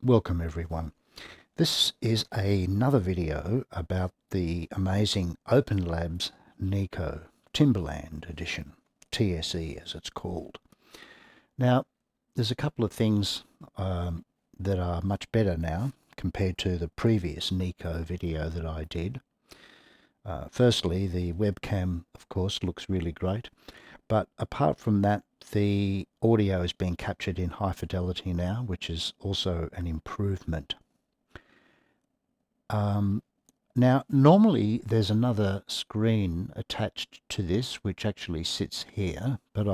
Welcome everyone. This is another video about the amazing Open Labs Neko Timberland Edition, TSE as it's called. Now, there's a couple of things that are much better now compared to the previous Neko video that I did. Firstly, the webcam, of course, looks really great. But apart from that, the audio is being captured in high fidelity now, which is also an improvement. Now, normally there's another screen attached to this, which actually sits here, but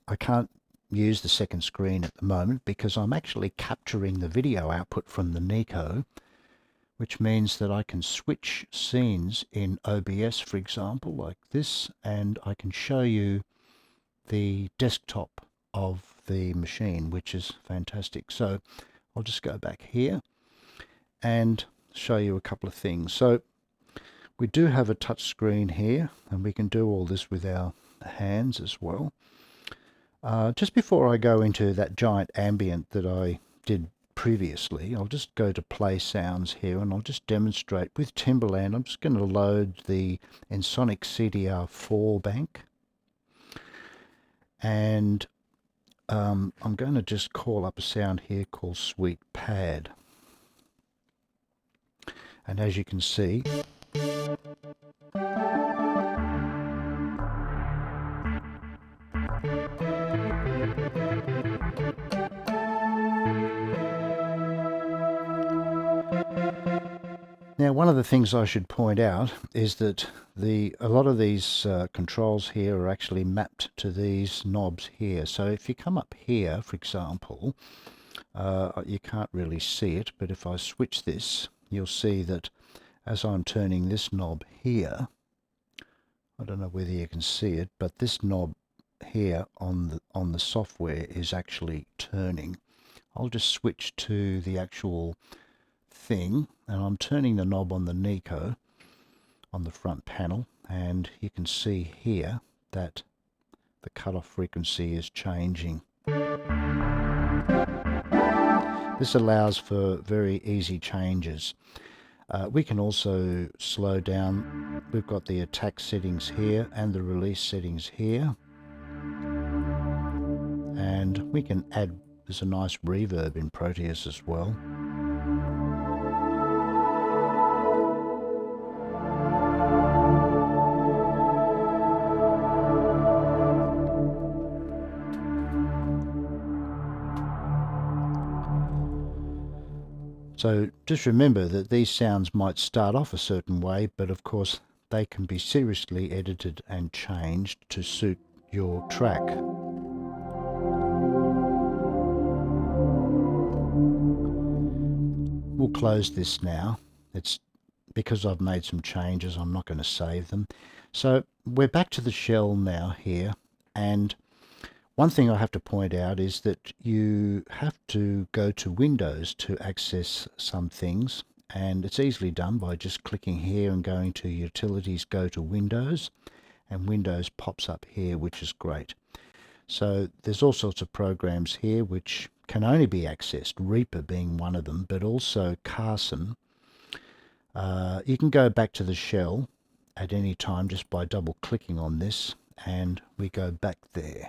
I can't use the second screen at the moment because I'm actually capturing the video output from the Neko, which means that I can switch scenes in OBS, for example, like this, and I can show you the desktop of the machine, which is fantastic. So I'll just go back here and show you a couple of things. So we do have a touch screen here, and we can do all this with our hands as well. Just before I go into that giant ambient that I did previously, I'll just go to play sounds here, and I'll just demonstrate with Timberland. I'm just going to load the Ensoniq CDR4 bank, and I'm going to just call up a sound here called Sweet Pad. And as you can see, now one of the things I should point out is that a lot of these controls here are actually mapped to these knobs here. So if you come up here, for example, you can't really see it, but if I switch this, you'll see that as I'm turning this knob here, I don't know whether you can see it, but this knob here on the software is actually turning. I'll just switch to the actual thing, and I'm turning the knob on the Neko on the front panel, and you can see here that the cutoff frequency is changing. This allows for very easy changes. We can also slow down. We've got the attack settings here and the release settings here, and we can add, there's a nice reverb in Proteus as well. So just remember that these sounds might start off a certain way, but of course they can be seriously edited and changed to suit your track. We'll close this now. It's because I've made some changes, I'm not going to save them. So we're back to the shell now here, and one thing I have to point out is that you have to go to Windows to access some things, and it's easily done by just clicking here and going to Utilities, go to Windows, and Windows pops up here, which is great. So there's all sorts of programs here which can only be accessed, Reaper being one of them, but also Carson. You can go back to the shell at any time just by double clicking on this, and we go back there.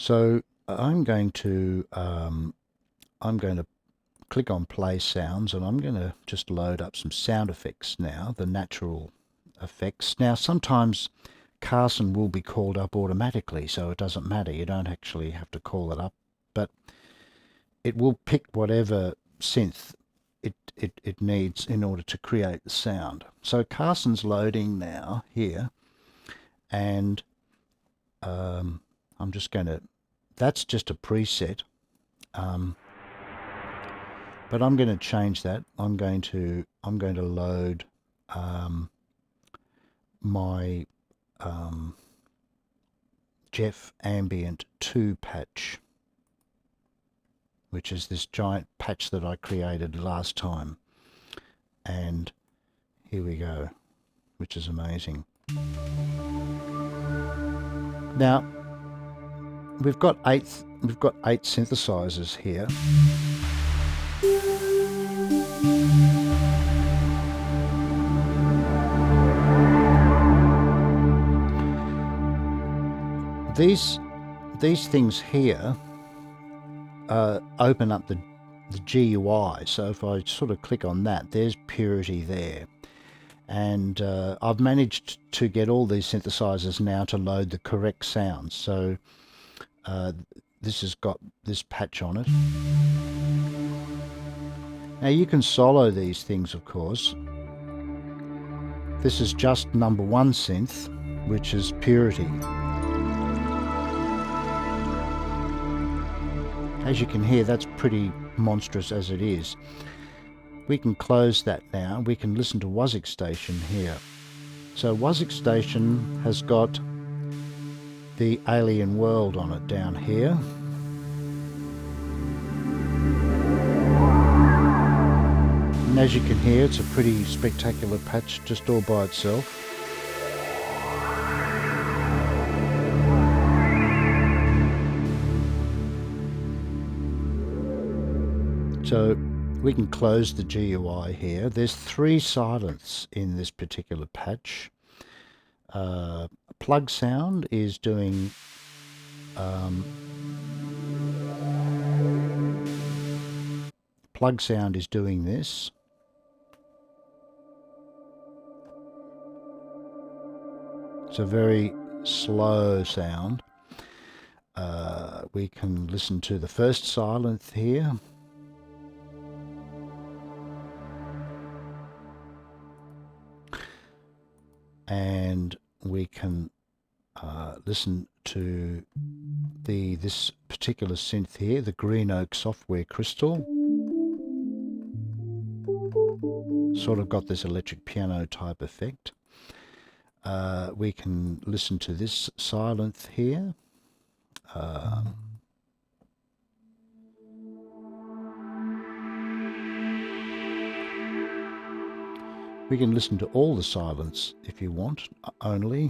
So I'm going to click on play sounds, and I'm going to just load up some sound effects now, the natural effects. Now sometimes Carson will be called up automatically, so it doesn't matter, you don't actually have to call it up, but it will pick whatever synth it needs in order to create the sound. So Carson's loading now here, and I'm just going to, that's just a preset, but I'm going to change that. I'm going to load my Jeff Ambient 2 patch, which is this giant patch that I created last time, and here we go, which is amazing. Now we've got eight synthesizers here. These things here open up the GUI. So if I sort of click on that, there's Purity there. And I've managed to get all these synthesizers now to load the correct sounds. So this has got this patch on it. Now you can solo these things, of course. This is just number 1 synth, which is Purity. As you can hear, that's pretty monstrous as it is. We can close that now. We can listen to Wazzik Station here. So Wazzik Station has got the Alien World on it down here. And as you can hear, it's a pretty spectacular patch just all by itself. So we can close the GUI here. There's 3 silents in this particular patch. Plug sound is doing this. It's a very slow sound. We can listen to the first silent here. And we can listen to this particular synth here, the Green Oak Software Crystal. Sort of got this electric piano type effect. We can listen to this silent here. We can listen to all the silents if you want, only.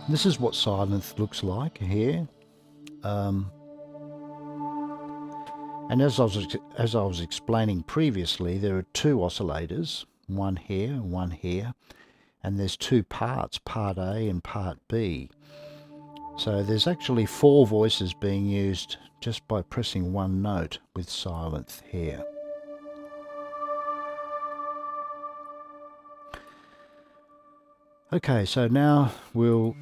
This is what silence looks like here. And as I was explaining previously, there are 2 oscillators, one here, and there's 2 parts, part A and part B. So there's actually 4 voices being used just by pressing 1 note with silence here. Okay, so now we'll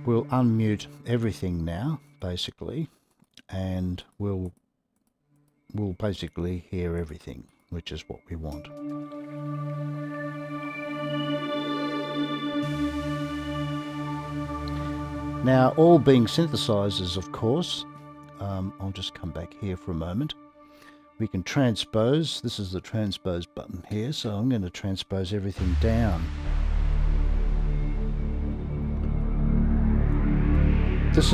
unmute everything now, basically, and we'll basically hear everything, which is what we want. Now, all being synthesizers, of course. I'll just come back here for a moment. We can transpose. This is the transpose button here, so I'm going to transpose everything down. This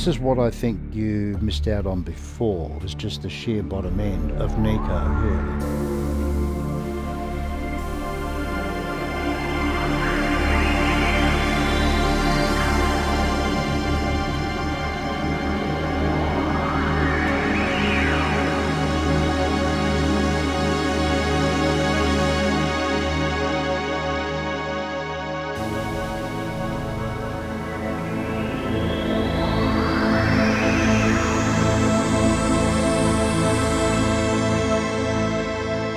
is what I think you missed out on before. It was just the sheer bottom end of Neko, really.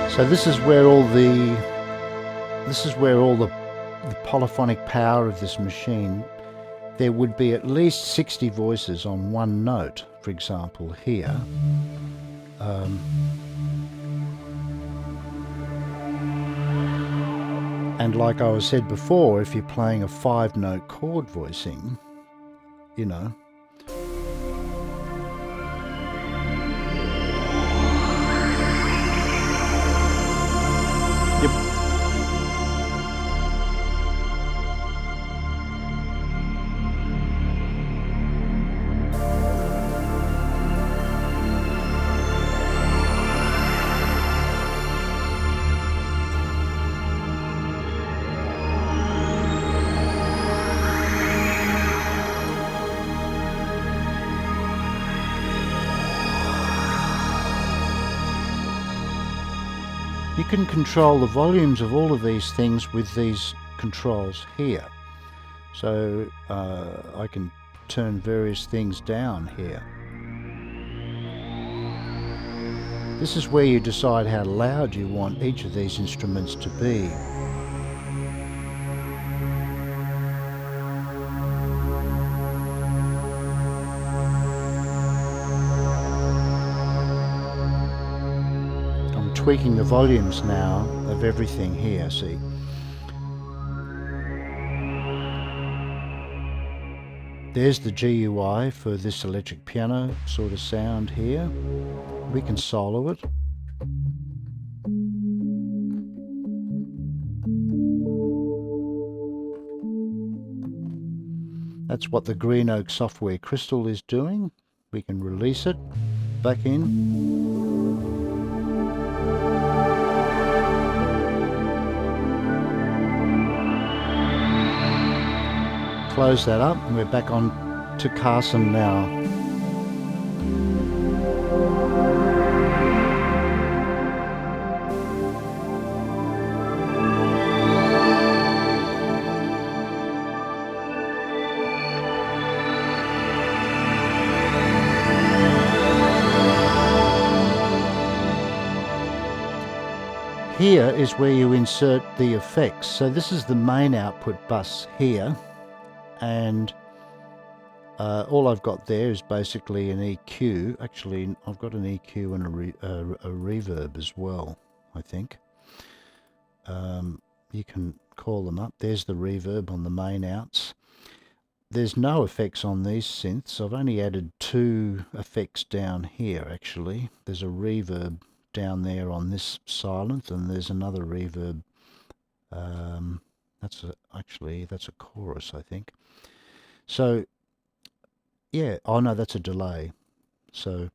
So this is where all the polyphonic power of this machine. There would be at least 60 voices on 1 note, for example, here. And like I said before, if you're playing a 5-note chord voicing, you know, can control the volumes of all of these things with these controls here. So I can turn various things down here. This is where you decide how loud you want each of these instruments to be. I'm tweaking the volumes now of everything here, see. There's the GUI for this electric piano sort of sound here. We can solo it. That's what the Green Oak software crystal is doing. We can release it back in. Close that up and we're back on to Carson now. Here is where you insert the effects. So this is the main output bus here, and all I've got there is basically an EQ. Actually, I've got an EQ and a reverb as well, I think. You can call them up. There's the reverb on the main outs. There's no effects on these synths. I've only added 2 effects down here, actually. There's a reverb down there on this silent, and there's another reverb. That's a chorus, I think. So yeah, oh no, that's a delay. So,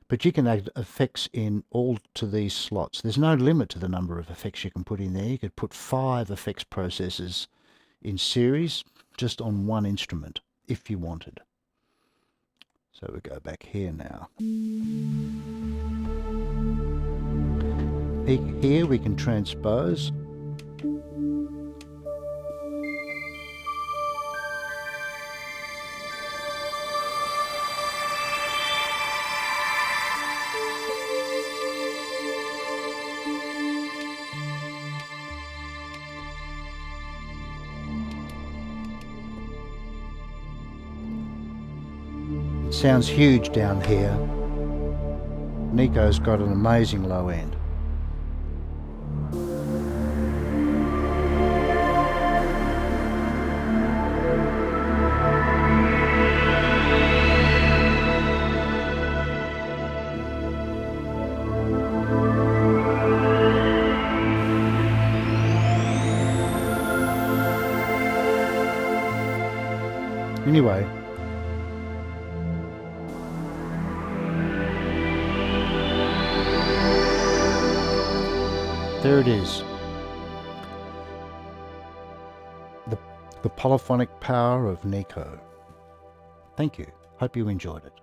but you can add effects in all to these slots. There's no limit to the number of effects you can put in there. You could put 5 effects processors in series just on one instrument if you wanted. So we go back here now. Here we can transpose. It sounds huge down here. Neko's got an amazing low end. Anyway, there it is. The polyphonic power of Neko. Thank you. Hope you enjoyed it.